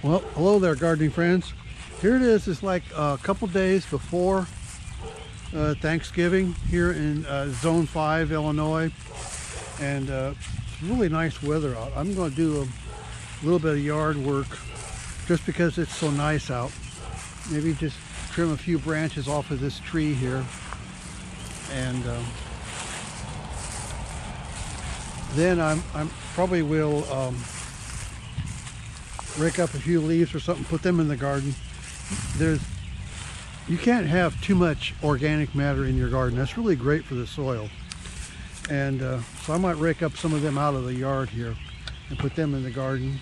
Well, hello there, gardening friends. Here it is. It's like a couple days before Thanksgiving here in Zone 5, Illinois. And it's really nice weather out. I'm going to do a little bit of yard work just because it's so nice out. Maybe just trim a few branches off of this tree here. And then I'm probably will rake up a few leaves or something, put them in the garden. You can't have too much organic matter in your garden. That's really great for the soil. And so I might rake up some of them out of the yard here and put them in the garden.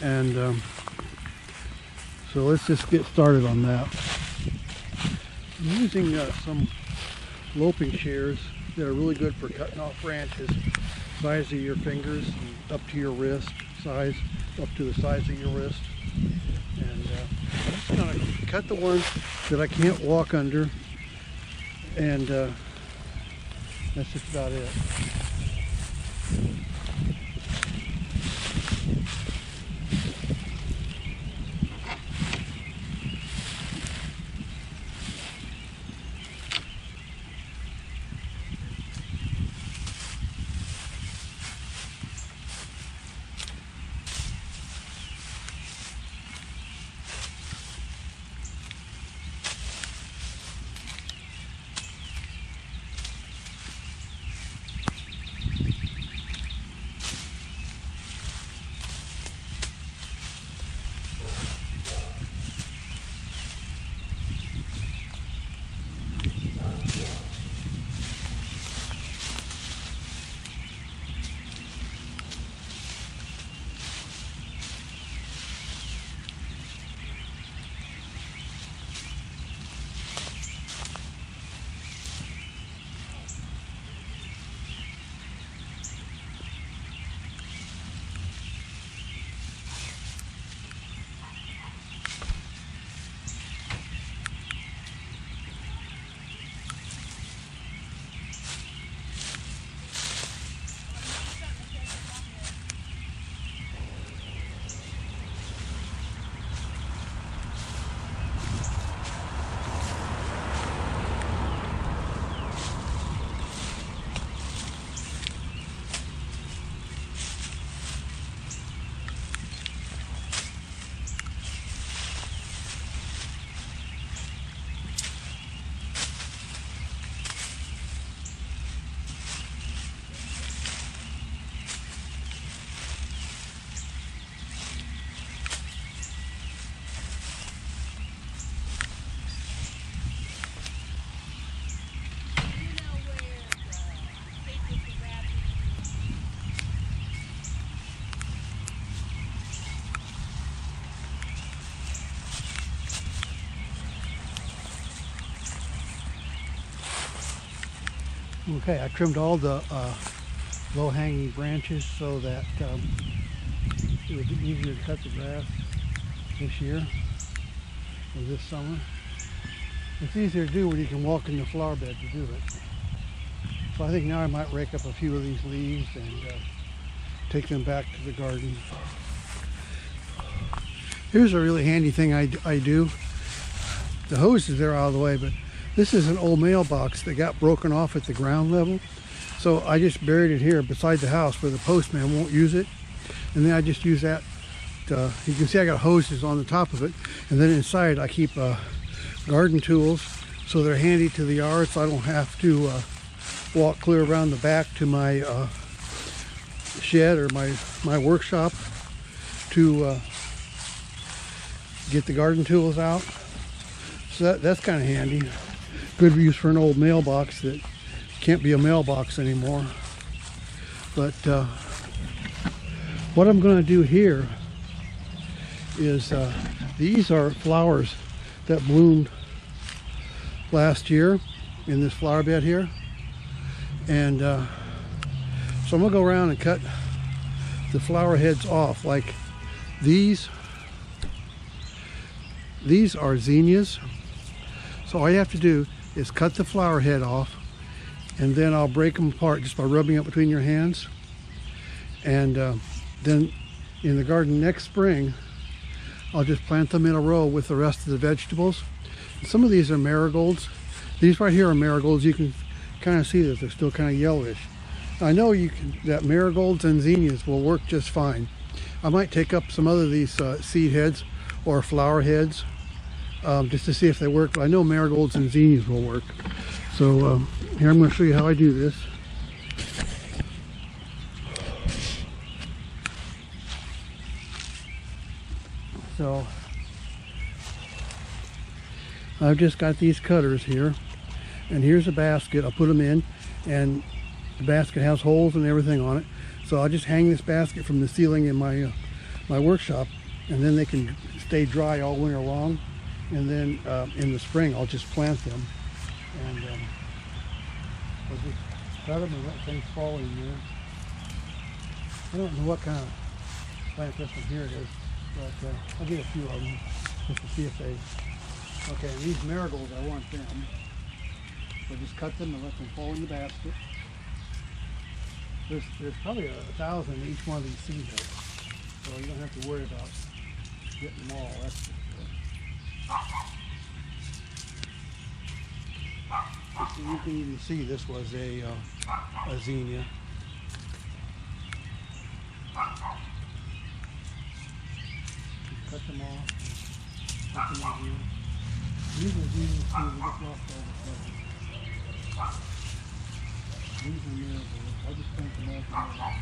And so let's just get started on that. I'm using some loping shears that are really good for cutting off branches size of your fingers and up to your wrist size, up to the size of your wrist. And I'm just going to cut the ones that I can't walk under, and that's just about it. Okay, I trimmed all the low-hanging branches so that it would be easier to cut the grass this year or this summer. It's easier to do when you can walk in the flower bed to do it. So I think now I might rake up a few of these leaves and take them back to the garden. Here's a really handy thing I do. The hose is there out of the way, but this is an old mailbox that got broken off at the ground level. So I just buried it here beside the house where the postman won't use it. And then I just use that. You can see I got hoses on the top of it. And then inside I keep garden tools so they're handy to the yard, so I don't have to walk clear around the back to my shed or my workshop to get the garden tools out. So that's kind of handy. Good use for an old mailbox that can't be a mailbox anymore. But what I'm going to do here is these are flowers that bloomed last year in this flower bed here. And so I'm going to go around and cut the flower heads off. Like these are zinnias. So all you have to do is cut the flower head off, and then I'll break them apart just by rubbing it between your hands. And then in the garden next spring, I'll just plant them in a row with the rest of the vegetables. Some of these are marigolds. These right here are marigolds. You can kind of see that they're still kind of yellowish. I know that marigolds and zinnias will work just fine. I might take up some other of these seed heads or flower heads just to see if they work. But I know marigolds and zinnias will work. So here I'm going to show you how I do this. So I've just got these cutters here, and here's a basket. I'll put them in, and the basket has holes and everything on it. So I'll just hang this basket from the ceiling in my my workshop, and then they can stay dry all winter long. And then in the spring, I'll just plant them, and I'll just cut them and let things fall in there. I don't know what kind of plant this one here is, but I'll get a few of them just to see if they. Okay, and these marigolds, I want them. So just cut them and let them fall in the basket. There's probably 1,000 in each one of these seed heads, so you don't have to worry about getting them all. That's for sure. So you can even see this was a zinnia. Just cut them off. Cut them over here. These are zinnias too. We just lost all the feathers. These are marigolds. I just plant them all together.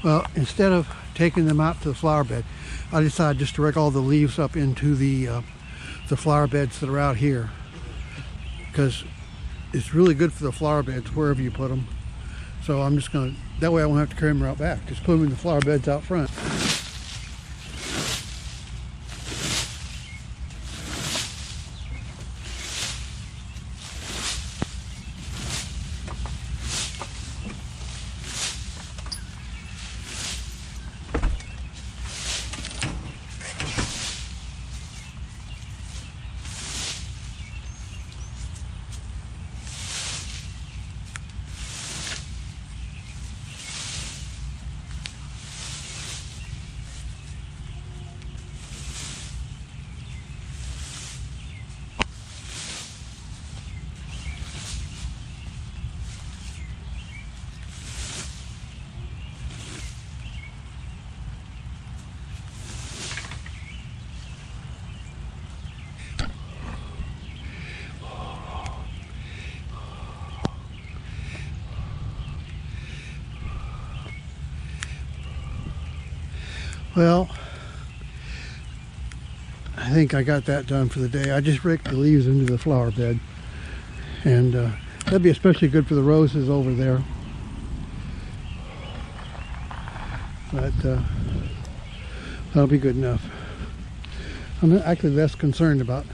Well, instead of taking them out to the flower bed, I decided just to rake all the leaves up into the flower beds that are out here, because it's really good for the flower beds wherever you put them. So I'm just going to, that way I won't have to carry them out back. Just put them in the flower beds out front. Well, I think I got that done for the day. I just raked the leaves into the flower bed, and that'd be especially good for the roses over there. But that'll be good enough. I'm actually less concerned about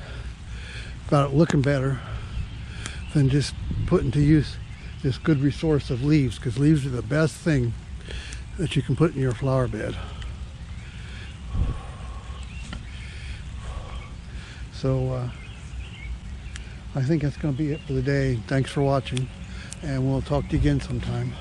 it looking better than just putting to use this good resource of leaves, because leaves are the best thing that you can put in your flower bed. So I think that's going to be it for the day. Thanks for watching, and we'll talk to you again sometime.